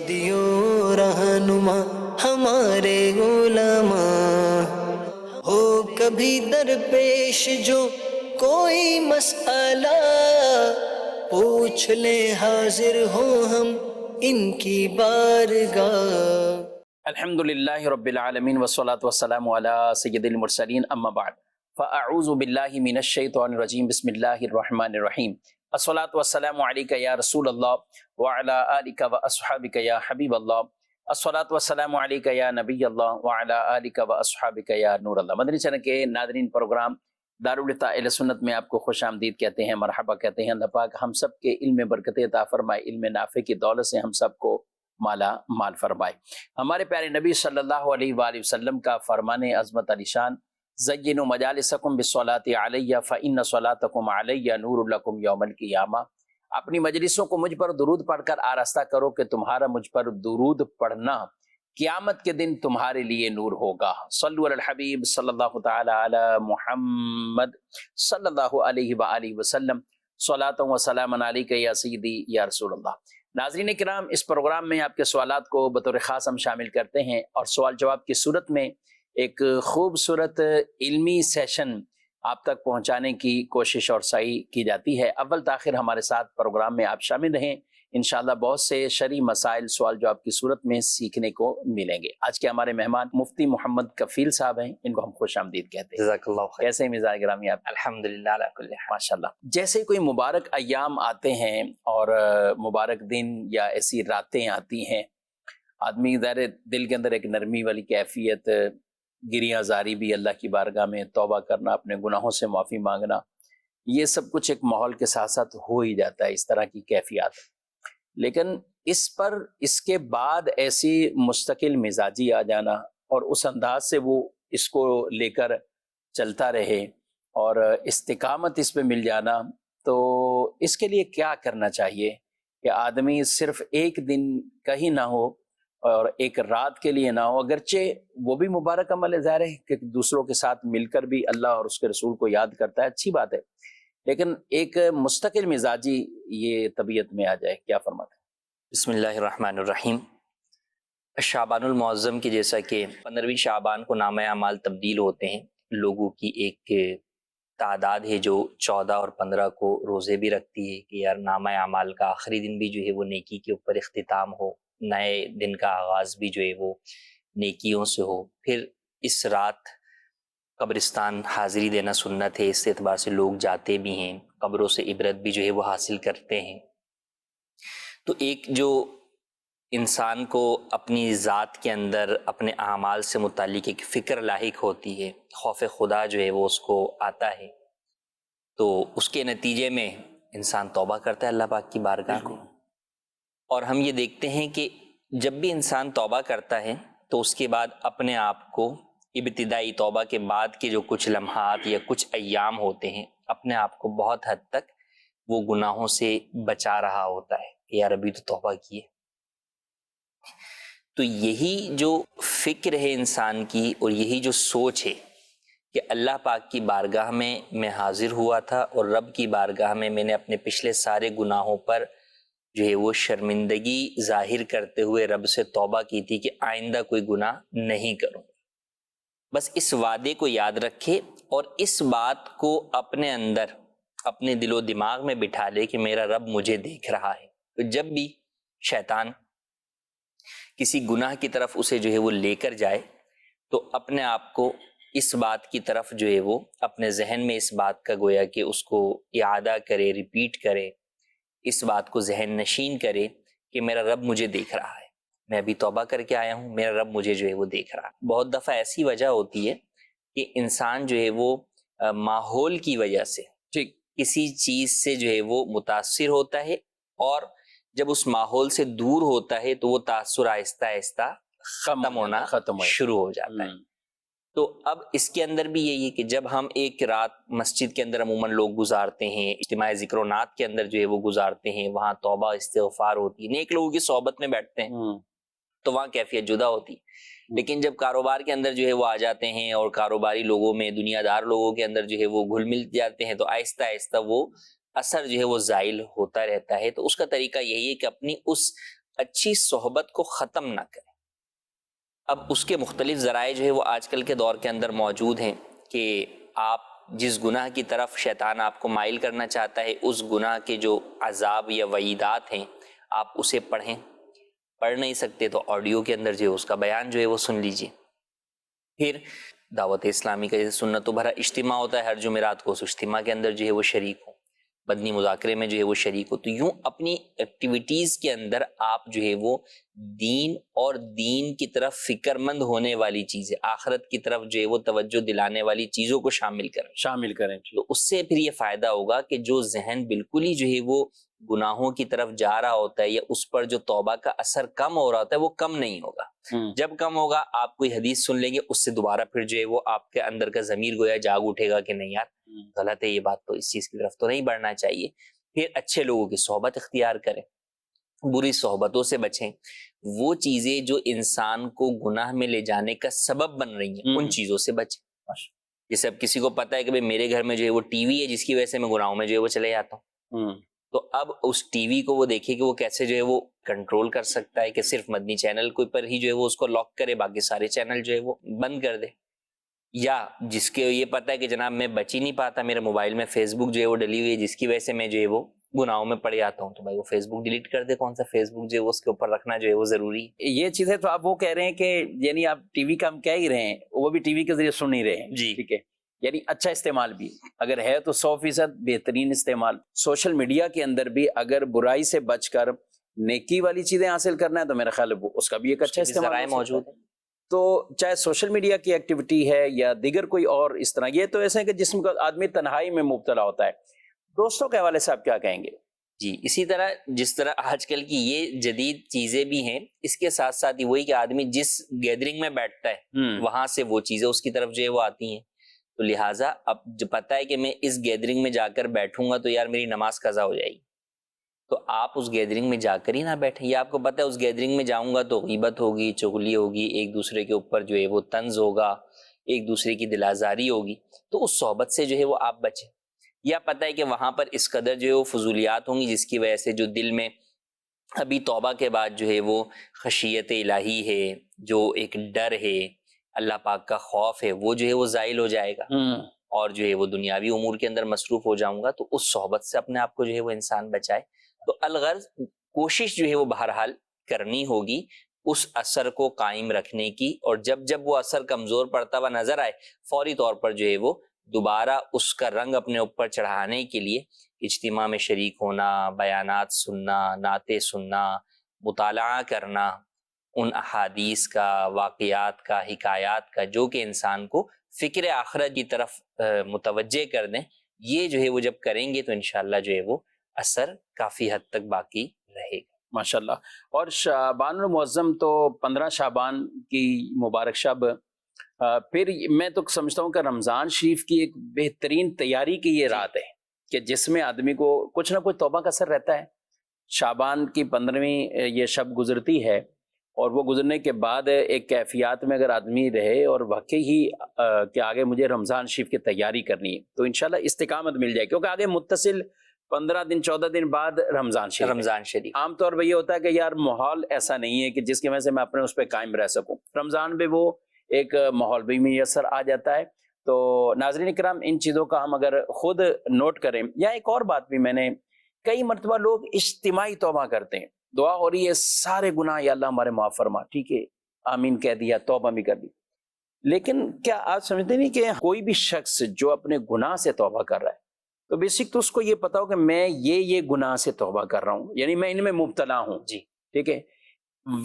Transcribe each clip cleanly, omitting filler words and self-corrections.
دیو رہنما ہمارے علماء، ہو کبھی درپیش جو کوئی مسئلہ، پوچھ لے حاضر ہو ہم ان کی بارگاہ۔ الحمد للہ رب العالمین والصلاة والسلام علی سید المرسلین، اما بعد فاعوذ باللہ من الشیطان الرجیم، بسم اللہ الرحمن الرحیم۔ الصلاة والسلام علیک یا رسول اللہ وعلی آلک واصحابک یا حبیب اللہ، الصلاة والسلام علیک یا نبی اللہ وعلی آلک واصحابک یا نور اللہ۔ مدنی چینل کے ناظرین، پروگرام دارالفتاح اہل سنت میں آپ کو خوش آمدید کہتے ہیں، مرحبا کہتے ہیں۔ اللہ پاک ہم سب کے علم برکت عطا فرمائے، علم نافع کی دولت سے ہم سب کو مالا مال فرمائے۔ ہمارے پیارے نبی صلی اللہ علیہ وآلہ وسلم کا فرمان عظمت علی شان، زینوا مجالسکم بالصلاۃ علی فإن صلاتکم علی نور لکم یوم القیامہ۔ اپنی مجلسوں کو مجھ پر درود پڑھ کر آراستہ کرو کہ تمہارا مجھ پر درود پڑھنا قیامت کے دن تمہارے لیے نور ہوگا۔ صلو علی الحبیب صلی اللہ تعالی علی محمد صلی اللہ علیہ وآلہ وسلم، صلاۃ و سلام علیک یا سیدی یا رسول اللہ۔ ناظرین کرام، اس پروگرام میں آپ کے سوالات کو بطور خاص ہم شامل کرتے ہیں اور سوال جواب کی صورت میں ایک خوبصورت علمی سیشن آپ تک پہنچانے کی کوشش اور سعی کی جاتی ہے۔ اول تاخیر ہمارے ساتھ پروگرام میں آپ شامل رہیں، انشاءاللہ بہت سے شرعی مسائل سوال جواب کی صورت میں سیکھنے کو ملیں گے۔ آج کے ہمارے مہمان مفتی محمد کفیل صاحب ہیں، ان کو ہم خوش آمدید کہتے ہیں۔ جزاک اللہ خیر۔ کیسے ہیں مزاج گرامی آپ؟ الحمدللہ علی کل حال۔ ماشاءاللہ۔ جیسے کوئی مبارک ایام آتے ہیں اور مبارک دن یا ایسی راتیں آتی ہیں، آدمی ظاہر دل کے اندر ایک نرمی والی کیفیت، گریاں زاری بھی اللہ کی بارگاہ میں، توبہ کرنا، اپنے گناہوں سے معافی مانگنا، یہ سب کچھ ایک ماحول کے ساتھ ساتھ ہو ہی جاتا ہے، اس طرح کی کیفیات۔ لیکن اس پر اس کے بعد ایسی مستقل مزاجی آ جانا اور اس انداز سے وہ اس کو لے کر چلتا رہے اور استقامت اس پہ مل جانا، تو اس کے لیے کیا کرنا چاہیے کہ آدمی صرف ایک دن کا ہی نہ ہو اور ایک رات کے لیے نہ ہو، اگرچہ وہ بھی مبارک عمل ہے، ظاہر ہے کہ دوسروں کے ساتھ مل کر بھی اللہ اور اس کے رسول کو یاد کرتا ہے، اچھی بات ہے، لیکن ایک مستقل مزاجی یہ طبیعت میں آ جائے، کیا فرماتے ہیں؟ بسم اللہ الرحمن الرحیم۔ شعبان المعظم کی جیسا کہ 15ویں شعبان کو نامہ اعمال تبدیل ہوتے ہیں، لوگوں کی ایک تعداد ہے جو 14 اور 15 کو روزے بھی رکھتی ہے کہ یار نامہ اعمال کا آخری دن بھی جو ہے وہ نیکی کے اوپر اختتام ہو، نئے دن کا آغاز بھی جو ہے وہ نیکیوں سے ہو۔ پھر اس رات قبرستان حاضری دینا سنت ہے، اس اعتبار سے لوگ جاتے بھی ہیں، قبروں سے عبرت بھی جو ہے وہ حاصل کرتے ہیں۔ تو ایک جو انسان کو اپنی ذات کے اندر اپنے اعمال سے متعلق ایک فکر لاحق ہوتی ہے، خوف خدا جو ہے وہ اس کو آتا ہے، تو اس کے نتیجے میں انسان توبہ کرتا ہے اللہ پاک کی بارگاہ میں۔ اور ہم یہ دیکھتے ہیں کہ جب بھی انسان توبہ کرتا ہے تو اس کے بعد اپنے آپ کو ابتدائی توبہ کے بعد کے جو کچھ لمحات یا کچھ ایام ہوتے ہیں، اپنے آپ کو بہت حد تک وہ گناہوں سے بچا رہا ہوتا ہے کہ یار ابھی تو توبہ کی ہے۔ تو یہی جو فکر ہے انسان کی اور یہی جو سوچ ہے کہ اللہ پاک کی بارگاہ میں حاضر ہوا تھا اور رب کی بارگاہ میں نے اپنے پچھلے سارے گناہوں پر جو ہے وہ شرمندگی ظاہر کرتے ہوئے رب سے توبہ کی تھی کہ آئندہ کوئی گناہ نہیں کروں۔ بس اس وعدے کو یاد رکھے اور اس بات کو اپنے اندر اپنے دل و دماغ میں بٹھا لے کہ میرا رب مجھے دیکھ رہا ہے۔ تو جب بھی شیطان کسی گناہ کی طرف اسے جو ہے وہ لے کر جائے تو اپنے آپ کو اس بات کی طرف جو ہے وہ اپنے ذہن میں اس بات کا گویا کہ اس کو اعادہ کرے، ریپیٹ کرے، اس بات کو ذہن نشین کرے کہ میرا رب مجھے دیکھ رہا ہے، میں ابھی توبہ کر کے آیا ہوں، میرا رب مجھے جو ہے وہ دیکھ رہا ہے۔ بہت دفعہ ایسی وجہ ہوتی ہے کہ انسان جو ہے وہ ماحول کی وجہ سے کسی چیز سے جو ہے وہ متاثر ہوتا ہے اور جب اس ماحول سے دور ہوتا ہے تو وہ تاثر آہستہ آہستہ ختم ہونا شروع ہو جاتا ہے۔ تو اب اس کے اندر بھی یہی ہے کہ جب ہم ایک رات مسجد کے اندر عموماً لوگ گزارتے ہیں، اجتماع ذکر و نات کے اندر جو ہے وہ گزارتے ہیں، وہاں توبہ استغفار ہوتی ہے، نیک لوگوں کی صحبت میں بیٹھتے ہیں تو وہاں کیفیت جدا ہوتی۔ لیکن جب کاروبار کے اندر جو ہے وہ آ جاتے ہیں اور کاروباری لوگوں میں، دنیا دار لوگوں کے اندر جو ہے وہ گھل مل جاتے ہیں تو آہستہ آہستہ وہ اثر جو ہے وہ زائل ہوتا رہتا ہے۔ تو اس کا طریقہ یہی ہے کہ اپنی اس اچھی صحبت کو ختم نہ کریں۔ اب اس کے مختلف ذرائع جو ہے وہ آج کل کے دور کے اندر موجود ہیں کہ آپ جس گناہ کی طرف شیطان آپ کو مائل کرنا چاہتا ہے اس گناہ کے جو عذاب یا وعیدات ہیں آپ اسے پڑھیں، پڑھ نہیں سکتے تو آڈیو کے اندر جو ہے اس کا بیان جو ہے وہ سن لیجیے۔ پھر دعوت اسلامی کا جیسے سنت و بھرا اجتماع ہوتا ہے ہر جمعرات کو، اس اجتماع کے اندر جو ہے وہ شریک ہوں، مدنی مذاکرے میں جو ہے وہ شریک ہو۔ تو یوں اپنی ایکٹیویٹیز کے اندر آپ جو ہے وہ دین اور دین کی طرف فکر مند ہونے والی چیزیں، آخرت کی طرف جو ہے وہ توجہ دلانے والی چیزوں کو شامل کریں۔ تو اس سے پھر یہ فائدہ ہوگا کہ جو ذہن بالکل ہی جو ہے وہ گناہوں کی طرف جا رہا ہوتا ہے یا اس پر جو توبہ کا اثر کم ہو رہا ہوتا ہے وہ کم نہیں ہوگا۔ جب کم ہوگا آپ کوئی حدیث سن لیں گے، اس سے دوبارہ پھر جو ہے وہ آپ کے اندر کا ضمیر گویا جاگ اٹھے گا کہ نہیں یار غلط ہے یہ بات، تو اس چیز کی طرف تو نہیں بڑھنا چاہیے۔ پھر اچھے لوگوں کی صحبت اختیار کریں، بری صحبتوں سے بچیں، وہ چیزیں جو انسان کو گناہ میں لے جانے کا سبب بن رہی ہیں ان چیزوں سے بچیں۔ جیسے اب کسی کو پتا ہے کہ میرے گھر میں جو ہے وہ ٹی وی ہے جس کی وجہ سے میں گناہوں میں جو ہے وہ چلے جاتا ہوں، تو اب اس ٹی وی کو وہ دیکھے کہ وہ کیسے جو ہے وہ کنٹرول کر سکتا ہے کہ صرف مدنی چینل کو پر ہی جو ہے وہ اس کو لاک کرے، باقی سارے چینل جو ہے وہ بند کر دے۔ یا جس کے یہ پتا ہے کہ جناب میں بچ ہی نہیں پاتا، میرے موبائل میں فیس بک جو ہے وہ ڈلی ہوئی ہے جس کی وجہ سے میں جو ہے وہ گناہوں میں پڑ جاتا ہوں، تو بھائی وہ فیس بک ڈیلیٹ کر دے، کون سا فیس بک جو ہے اس کے اوپر رکھنا جو ہے وہ ضروری ہے۔ یہ چیزیں تو آپ وہ کہہ رہے ہیں کہ یعنی آپ ٹی وی کا ہم کہہ ہی رہے ہیں، وہ بھی ٹی وی کے ذریعے سن ہی رہے ہیں جی ٹھیک ہے، یعنی اچھا استعمال بھی اگر ہے تو 100% بہترین استعمال۔ سوشل میڈیا کے اندر بھی اگر برائی سے بچ کر نیکی والی چیزیں حاصل کرنا ہے تو میرا خیال ہے اس کا بھی ایک اچھا استعمال ذرائع موجود ہیں۔ تو چاہے سوشل میڈیا کی ایکٹیویٹی ہے یا دیگر کوئی اور اس طرح، یہ تو ایسے ہے کہ جسم کا آدمی تنہائی میں مبتلا ہوتا ہے۔ دوستوں کے حوالے سے آپ کیا کہیں گے؟ جی اسی طرح جس طرح آج کل کی یہ جدید چیزیں بھی ہیں، اس کے ساتھ ساتھ ہی وہی کہ آدمی جس گیدرنگ میں بیٹھتا ہے وہاں سے وہ چیزیں اس کی طرف جو ہے وہ آتی ہیں، تو لہٰذا اب جو پتہ ہے کہ میں اس گیدرنگ میں جا کر بیٹھوں گا تو یار میری نماز قضا ہو جائے گی، تو آپ اس گیدرنگ میں جا کر ہی نہ بیٹھیں، یا آپ کو پتہ ہے اس گیدرنگ میں جاؤں گا تو غیبت ہوگی، چغلی ہوگی، ایک دوسرے کے اوپر جو ہے وہ طنز ہوگا، ایک دوسرے کی دل آزاری ہوگی، تو اس صحبت سے جو ہے وہ آپ بچیں۔ یا پتہ ہے کہ وہاں پر اس قدر جو ہے وہ فضولیات ہوں گی جس کی وجہ سے جو دل میں ابھی توبہ کے بعد جو ہے وہ خشیت الہی ہے، جو ایک ڈر ہے، اللہ پاک کا خوف ہے، وہ جو ہے وہ زائل ہو جائے گا، اور جو ہے وہ دنیاوی امور کے اندر مصروف ہو جاؤں گا، تو اس صحبت سے اپنے آپ کو جو ہے وہ انسان بچائے۔ تو الغرض کوشش جو ہے وہ بہرحال کرنی ہوگی اس اثر کو قائم رکھنے کی، اور جب جب وہ اثر کمزور پڑتا ہوا نظر آئے فوری طور پر جو ہے وہ دوبارہ اس کا رنگ اپنے اوپر چڑھانے کے لیے اجتماع میں شریک ہونا، بیانات سننا، نعتیں سننا، مطالعہ کرنا ان احادیث کا، واقعات کا، حکایات کا، جو کہ انسان کو فکر آخرت کی طرف متوجہ کر دیں، یہ جو ہے وہ جب کریں گے تو انشاءاللہ جو ہے وہ اثر کافی حد تک باقی رہے گا۔ ماشاءاللہ۔ اور شعبان المعظم تو 15 شعبان کی مبارک شب، پھر میں تو سمجھتا ہوں کہ رمضان شریف کی ایک بہترین تیاری کی یہ رات ہے کہ جس میں آدمی کو کچھ نہ کچھ توبہ کا اثر رہتا ہے۔ شعبان کی 15ویں یہ شب گزرتی ہے، اور وہ گزرنے کے بعد ایک کیفیات میں اگر آدمی رہے اور واقعی ہی کہ آگے مجھے رمضان شریف کی تیاری کرنی ہے تو انشاءاللہ استقامت مل جائے، کیونکہ آگے متصل 15 دن 14 دن بعد رمضان شریف عام طور پہ یہ ہوتا ہے کہ یار ماحول ایسا نہیں ہے کہ جس کی وجہ سے میں اپنے اس پہ قائم رہ سکوں، رمضان میں وہ ایک ماحول بھی میسر آ جاتا ہے۔ تو ناظرین کرام، ان چیزوں کا ہم اگر خود نوٹ کریں، یا ایک اور بات بھی، میں نے کئی مرتبہ لوگ اجتماعی توبہ کرتے ہیں، دعا ہو رہی ہے سارے گناہ یا اللہ ہمارے معاف فرما، ٹھیک ہے آمین کہہ دیا، توبہ بھی کر دی، لیکن کیا آپ سمجھتے نہیں کہ کوئی بھی شخص جو اپنے گناہ سے توبہ کر رہا ہے تو بیسک تو اس کو یہ پتا ہو کہ میں یہ گناہ سے توبہ کر رہا ہوں، یعنی میں ان میں مبتلا ہوں، جی ٹھیک ہے۔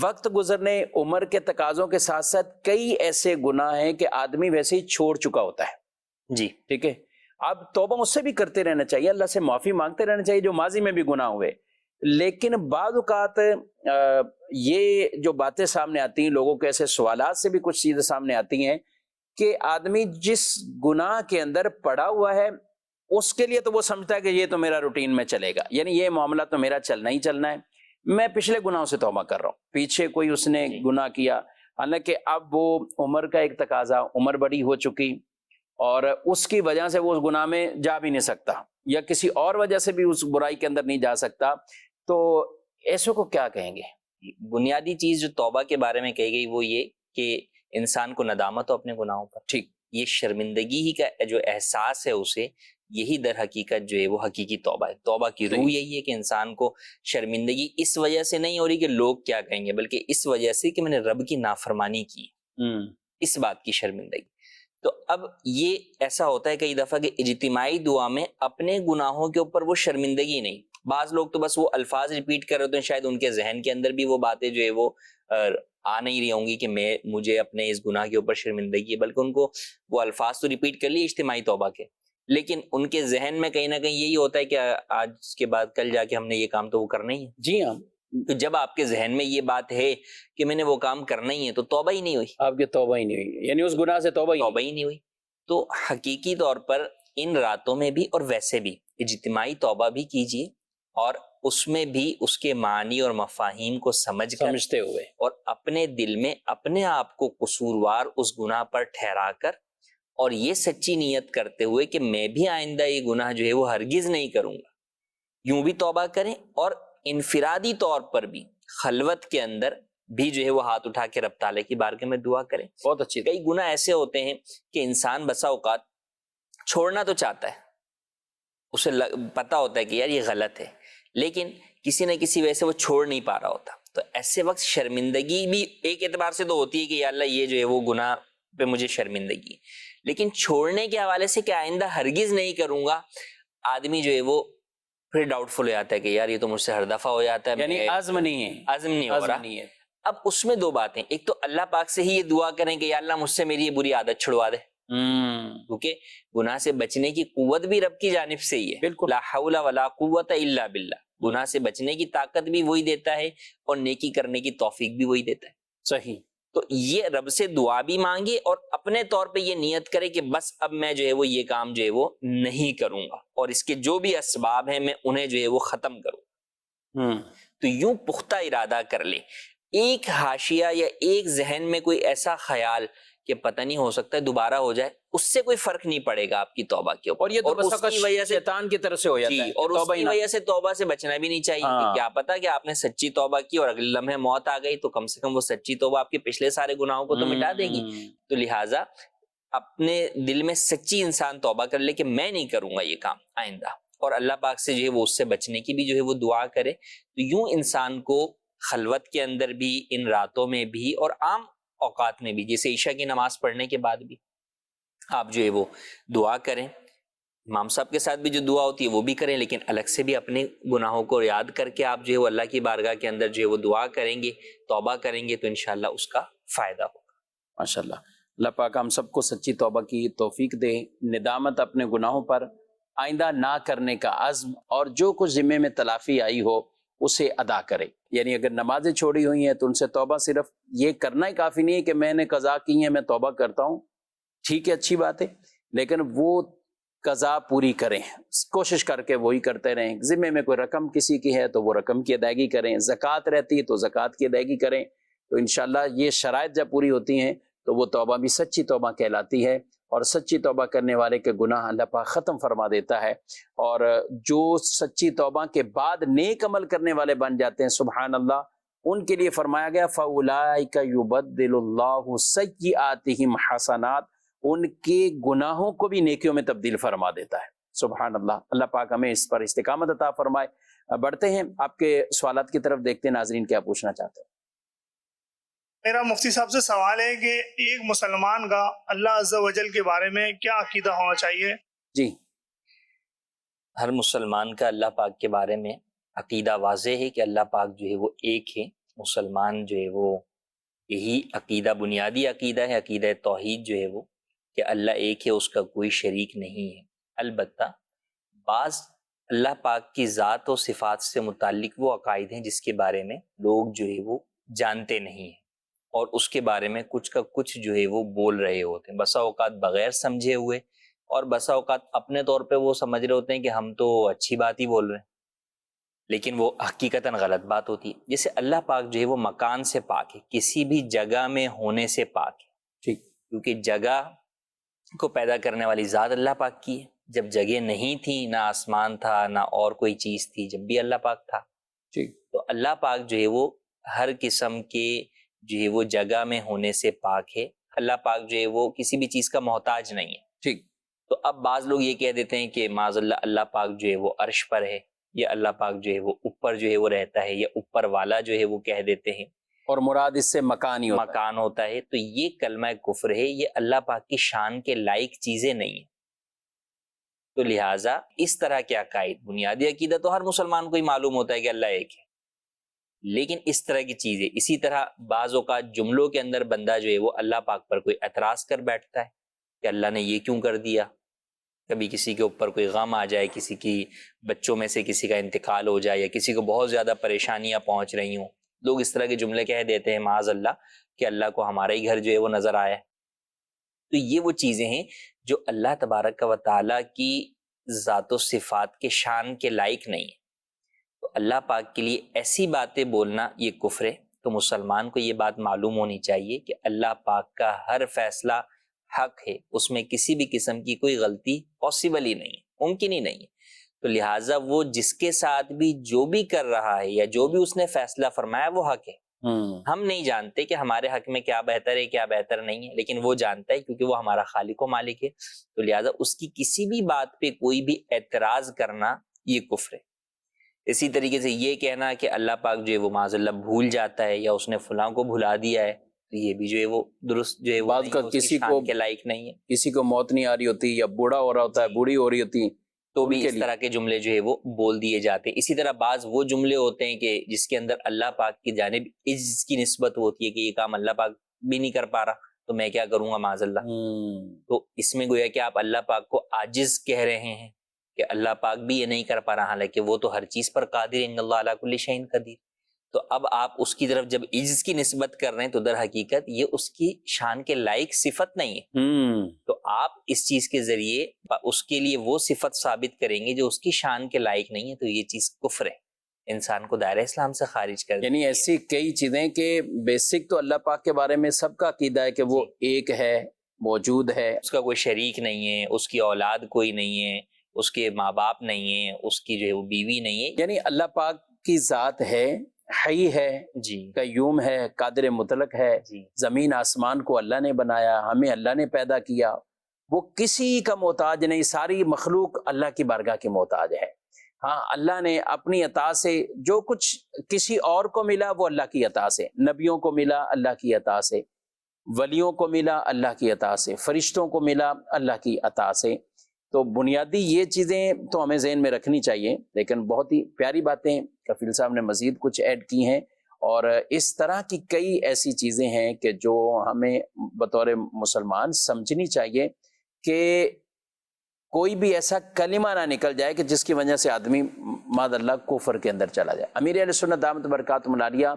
وقت گزرنے، عمر کے تقاضوں کے ساتھ ساتھ کئی ایسے گناہ ہیں کہ آدمی ویسے ہی چھوڑ چکا ہوتا ہے، جی ٹھیک ہے۔ اب توبہ اس سے بھی کرتے رہنا چاہیے، اللہ سے معافی مانگتے رہنا چاہیے جو ماضی میں بھی گناہ ہوئے، لیکن بعض اوقات یہ جو باتیں سامنے آتی ہیں، لوگوں کے ایسے سوالات سے بھی کچھ چیزیں سامنے آتی ہیں کہ آدمی جس گناہ کے اندر پڑا ہوا ہے اس کے لیے تو وہ سمجھتا ہے کہ یہ تو میرا روٹین میں چلے گا، یعنی یہ معاملہ تو میرا چلنا ہی چلنا ہے، میں پچھلے گناہوں سے توبہ کر رہا ہوں، پیچھے کوئی اس نے گناہ کیا، حالانکہ اب وہ عمر کا ایک تقاضا، عمر بڑی ہو چکی اور اس کی وجہ سے وہ اس گناہ میں جا بھی نہیں سکتا، یا کسی اور وجہ سے بھی اس برائی کے اندر نہیں جا سکتا، تو ایسے کو کیا کہیں گے؟ بنیادی چیز جو توبہ کے بارے میں کہی گئی وہ یہ کہ انسان کو ندامت ہو اپنے گناہوں پر، ٹھیک، یہ شرمندگی ہی کا جو احساس ہے اسے، یہی در حقیقت جو ہے وہ حقیقی توبہ ہے۔ توبہ کی روح یہی ہے کہ انسان کو شرمندگی اس وجہ سے نہیں ہو رہی کہ لوگ کیا کہیں گے، بلکہ اس وجہ سے کہ میں نے رب کی نافرمانی کی، اس بات کی شرمندگی۔ تو اب یہ ایسا ہوتا ہے کئی دفعہ کہ اجتماعی دعا میں اپنے گناہوں کے اوپر وہ شرمندگی نہیں، بعض لوگ تو بس وہ الفاظ ریپیٹ کر رہے ہوتے ہیں، شاید ان کے ذہن کے اندر بھی وہ باتیں جو ہے وہ آ نہیں رہی ہوں گی کہ مجھے اپنے اس گناہ کے اوپر شرمندگی ہے، بلکہ ان کو وہ الفاظ تو ریپیٹ کر لیے اجتماعی توبہ کے، لیکن ان کے ذہن میں کہیں نہ کہیں یہی ہوتا ہے کہ آج کے بعد کل جا کے ہم نے یہ کام تو وہ کرنا ہی ہے۔ جی ہاں، تو جب آپ کے ذہن میں یہ بات ہے کہ میں نے وہ کام کرنا ہی ہے تو توبہ ہی نہیں ہوئی، آپ کی توبہ ہی نہیں ہوئی، یعنی اس گناہ سے توبہ ہی نہیں ہوئی۔ تو حقیقی طور پر ان راتوں میں بھی اور ویسے بھی اجتماعی توبہ بھی کیجیے، اور اس میں بھی اس کے معنی اور مفاہیم کو سمجھتے ہوئے، اور اپنے دل میں اپنے آپ کو قصوروار اس گناہ پر ٹھہرا کر، اور یہ سچی نیت کرتے ہوئے کہ میں بھی آئندہ یہ گناہ جو ہے وہ ہرگز نہیں کروں گا، یوں بھی توبہ کریں، اور انفرادی طور پر بھی خلوت کے اندر بھی جو ہے وہ ہاتھ اٹھا کے رب تعالیٰ کی بارگاہ میں دعا کریں۔ بہت اچھی۔ کئی گناہ ایسے ہوتے ہیں کہ انسان بسا اوقات چھوڑنا تو چاہتا ہے، اسے پتا ہوتا ہے کہ یار یہ غلط ہے، لیکن کسی نہ کسی وجہ سے وہ چھوڑ نہیں پا رہا ہوتا، تو ایسے وقت شرمندگی بھی ایک اعتبار سے تو ہوتی ہے کہ یا اللہ یہ جو ہے وہ گناہ پہ مجھے شرمندگی، لیکن چھوڑنے کے حوالے سے کہ آئندہ ہرگز نہیں کروں گا، آدمی جو ہے وہ پھر ڈاؤٹ فل ہو جاتا ہے کہ یار یہ تو مجھ سے ہر دفعہ ہو جاتا ہے، یعنی عزم نہیں ہے، عزم نہیں ہو رہا۔ نہیں ہے۔ اب اس میں دو باتیں، ایک تو اللہ پاک سے ہی یہ دعا کریں کہ یا اللہ مجھ سے میری یہ بری عادت چھڑوا دے، کیونکہ گناہ سے بچنے کی قوت بھی رب کی جانب سے ہی ہے، بالکل، لا حول ولا قوت الا باللہ، گناہ سے بچنے کی طاقت بھی وہی دیتا ہے اور نیکی کرنے کی توفیق بھی وہی دیتا ہے۔ صحیح۔ تو یہ رب سے دعا بھی مانگے اور اپنے طور پہ یہ نیت کرے کہ بس اب میں جو ہے وہ یہ کام جو ہے وہ نہیں کروں گا، اور اس کے جو بھی اسباب ہیں میں انہیں جو ہے وہ ختم کروں۔ تو یوں پختہ ارادہ کر لے، ایک حاشیہ یا ایک ذہن میں کوئی ایسا خیال کہ پتہ نہیں ہو سکتا ہے دوبارہ ہو جائے، اس سے کوئی فرق نہیں پڑے گا آپ کی توبہ کے اوپر، اور یہ تو بس اس کی وجہ سے شیطان کی طرف سے ہو جاتا ہے، اور اس کی وجہ سے توبہ سے بچنا بھی نہیں چاہیے کہ کیا پتا کہ آپ نے سچی توبہ کی اور اگلے لمحے موت آ گئی، تو کم سے کم وہ سچی توبہ آپ کے پچھلے سارے گناہوں کو تو مٹا دے گی۔ تو لہٰذا اپنے دل میں سچی انسان توبہ کر لے کہ میں نہیں کروں گا یہ کام آئندہ، اور اللہ پاک سے جو ہے وہ اس سے بچنے کی بھی جو ہے وہ دعا کرے۔ تو یوں انسان کو خلوت کے اندر بھی، ان راتوں میں بھی، اور عام اوقات میں بھی، جیسے عشاء کی نماز پڑھنے کے بعد بھی آپ جو ہے وہ دعا کریں، امام صاحب کے ساتھ بھی جو دعا ہوتی ہے وہ بھی کریں، لیکن الگ سے بھی اپنے گناہوں کو یاد کر کے آپ جو ہے وہ اللہ کی بارگاہ کے اندر جو ہے وہ دعا کریں گے، توبہ کریں گے، تو انشاءاللہ اس کا فائدہ ہوگا۔ ماشاءاللہ، اللہ پاک ہم سب کو سچی توبہ کی توفیق دے، ندامت اپنے گناہوں پر، آئندہ نہ کرنے کا عزم، اور جو کچھ ذمے میں تلافی آئی ہو اسے ادا کرے۔ یعنی اگر نمازیں چھوڑی ہوئی ہیں تو ان سے توبہ صرف یہ کرنا ہی کافی نہیں ہے کہ میں نے قضا کی ہیں میں توبہ کرتا ہوں، ٹھیک ہے، اچھی بات ہے، لیکن وہ قضا پوری کریں، کوشش کر کے وہی کرتے رہیں۔ ذمے میں کوئی رقم کسی کی ہے تو وہ رقم کی ادائیگی کریں، زکوٰۃ رہتی ہے تو زکوٰۃ کی ادائیگی کریں، تو انشاءاللہ یہ شرائط جب پوری ہوتی ہیں تو وہ توبہ بھی سچی توبہ کہلاتی ہے، اور سچی توبہ کرنے والے کے گناہ اللہ پاک ختم فرما دیتا ہے، اور جو سچی توبہ کے بعد نیک عمل کرنے والے بن جاتے ہیں، سبحان اللہ، ان کے لیے فرمایا گیا فَأُولَٰئِكَ يُبَدِّلُ اللَّهُ سَيِّئَاتِهِمْ حَسَنَاتٍ، ان کے گناہوں کو بھی نیکیوں میں تبدیل فرما دیتا ہے۔ سبحان اللہ، اللہ پاک ہمیں اس پر استقامت عطا فرمائے۔ بڑھتے ہیں آپ کے سوالات کی طرف، دیکھتے ہیں ناظرین کیا پوچھنا چاہتے ہیں۔ میرا مفتی صاحب سے سوال ہے کہ ایک مسلمان کا اللہ عز و جل کے بارے میں کیا عقیدہ ہونا چاہیے؟ جی، ہر مسلمان کا اللہ پاک کے بارے میں عقیدہ واضح ہے کہ اللہ پاک جو ہے وہ ایک ہے۔ مسلمان جو ہے وہ یہی عقیدہ، بنیادی عقیدہ ہے، عقیدہ توحید جو ہے وہ کہ اللہ ایک ہے، اس کا کوئی شریک نہیں ہے۔ البتہ بعض اللہ پاک کی ذات و صفات سے متعلق وہ عقائد ہیں جس کے بارے میں لوگ جو ہے وہ جانتے نہیں ہیں، اور اس کے بارے میں کچھ کا کچھ جو ہے وہ بول رہے ہوتے ہیں، بسا اوقات بغیر سمجھے ہوئے، اور بسا اوقات اپنے طور پہ وہ سمجھ رہے ہوتے ہیں کہ ہم تو اچھی بات ہی بول رہے ہیں، لیکن وہ حقیقتاً غلط بات ہوتی ہے۔ جیسے اللہ پاک جو ہے وہ مکان سے پاک ہے، کسی بھی جگہ میں ہونے سے پاک ہے، ٹھیک، کیونکہ جگہ کو پیدا کرنے والی ذات اللہ پاک کی ہے۔ جب جگہ نہیں تھی، نہ آسمان تھا، نہ اور کوئی چیز تھی، جب بھی اللہ پاک تھا۔ ٹھیک، تو اللہ پاک جو ہے وہ ہر قسم کے جو ہے وہ جگہ میں ہونے سے پاک ہے. اللہ پاک جو ہے وہ کسی بھی چیز کا محتاج نہیں ہے. ٹھیک. تو اب بعض لوگ یہ کہہ دیتے ہیں کہ معاذ اللہ اللہ پاک جو ہے وہ عرش پر ہے، یا اللہ پاک جو ہے وہ اوپر جو ہے وہ رہتا ہے، یا اوپر والا جو ہے وہ کہہ دیتے ہیں، اور مراد اس سے مکان ہی ہوتا ہے. مکان ہوتا ہے. تو یہ کلمہ کفر ہے، یہ اللہ پاک کی شان کے لائق چیزیں نہیں ہیں. تو لہٰذا اس طرح کے عقائد، بنیادی عقیدہ تو ہر مسلمان کو ہی معلوم ہوتا ہے کہ اللہ ایک ہے، لیکن اس طرح کی چیزیں، اسی طرح بعض اوقات جملوں کے اندر بندہ جو ہے وہ اللہ پاک پر کوئی اعتراض کر بیٹھتا ہے کہ اللہ نے یہ کیوں کر دیا. کبھی کسی کے اوپر کوئی غم آ جائے، کسی کی بچوں میں سے کسی کا انتقال ہو جائے، یا کسی کو بہت زیادہ پریشانیاں پہنچ رہی ہوں، لوگ اس طرح کے جملے کہہ دیتے ہیں معاذ اللہ کہ اللہ کو ہمارا ہی گھر جو ہے وہ نظر آیا. تو یہ وہ چیزیں ہیں جو اللہ تبارک و تعالیٰ کی ذات و صفات کے شان کے لائق نہیں ہیں. تو اللہ پاک کے لیے ایسی باتیں بولنا یہ کفر ہے. تو مسلمان کو یہ بات معلوم ہونی چاہیے کہ اللہ پاک کا ہر فیصلہ حق ہے، اس میں کسی بھی قسم کی کوئی غلطی پاسبل ہی نہیں ہے، ممکن ہی نہیں ہے. تو لہٰذا وہ جس کے ساتھ بھی جو بھی کر رہا ہے یا جو بھی اس نے فیصلہ فرمایا وہ حق ہے. ہم نہیں جانتے کہ ہمارے حق میں کیا بہتر ہے کیا بہتر نہیں ہے، لیکن وہ جانتا ہے کیونکہ وہ ہمارا خالق و مالک ہے. تو لہٰذا اس کی کسی بھی بات پہ کوئی بھی اعتراض کرنا یہ کفر ہے. اسی طریقے سے یہ کہنا کہ اللہ پاک جو ہے وہ معاذ اللہ بھول جاتا ہے یا اس نے فلاں کو بھلا دیا ہے، تو یہ بھی جو ہے وہ درست جو ہے بعض کا کسی کو کے لائق نہیں ہے. کسی کو موت نہیں آ رہی ہوتی یا بوڑھا ہو رہا ہوتا ہے، بوڑھی ہو رہی ہوتی، تو بھی اس طرح کے جملے جو ہے وہ بول دیے جاتے ہیں. اسی طرح بعض وہ جملے ہوتے ہیں کہ جس کے اندر اللہ پاک کی جانب عجز کی نسبت ہوتی ہے کہ یہ کام اللہ پاک بھی نہیں کر پا رہا تو میں کیا کروں گا معاذ اللہ. تو اس میں گویا کہ آپ اللہ پاک کو عاجز کہہ رہے ہیں کہ اللہ پاک بھی یہ نہیں کر پا رہا، حالانکہ وہ تو ہر چیز پر قادر، ان اللہ علی کل شیء قدیر. تو اب آپ اس کی طرف جب عجز کی نسبت کر رہے ہیں تو در حقیقت یہ اس کی شان کے لائق صفت نہیں ہے. تو آپ اس چیز کے ذریعے اس کے لیے وہ صفت ثابت کریں گے جو اس کی شان کے لائق نہیں ہے. تو یہ چیز کفر ہے، انسان کو دائرہ اسلام سے خارج کر یعنی ایسی کئی چیزیں کہ بیسک تو اللہ پاک کے بارے میں سب کا عقیدہ ہے کہ وہ ایک ہے، موجود ہے، اس کا کوئی شریک نہیں ہے، اس کی اولاد کوئی نہیں ہے، اس کے ماں باپ نہیں ہیں، اس کی جو ہے وہ بیوی نہیں ہے. یعنی اللہ پاک کی ذات ہے، حی ہے، جی قیوم ہے، قادر مطلق ہے. جی زمین آسمان کو اللہ نے بنایا، ہمیں اللہ نے پیدا کیا، وہ کسی کا محتاج نہیں، ساری مخلوق اللہ کی بارگاہ کی محتاج ہے. ہاں اللہ نے اپنی عطا سے جو کچھ کسی اور کو ملا وہ اللہ کی عطا سے، نبیوں کو ملا اللہ کی عطا سے، ولیوں کو ملا اللہ کی عطا سے، فرشتوں کو ملا اللہ کی عطا سے. تو بنیادی یہ چیزیں تو ہمیں ذہن میں رکھنی چاہیے. لیکن بہت ہی پیاری باتیں کفیل صاحب نے مزید کچھ ایڈ کی ہیں، اور اس طرح کی کئی ایسی چیزیں ہیں کہ جو ہمیں بطور مسلمان سمجھنی چاہیے کہ کوئی بھی ایسا کلمہ نہ نکل جائے کہ جس کی وجہ سے آدمی معاذ اللہ کفر کے اندر چلا جائے. امیر اہل سنت دامت برکاتہم العالیہ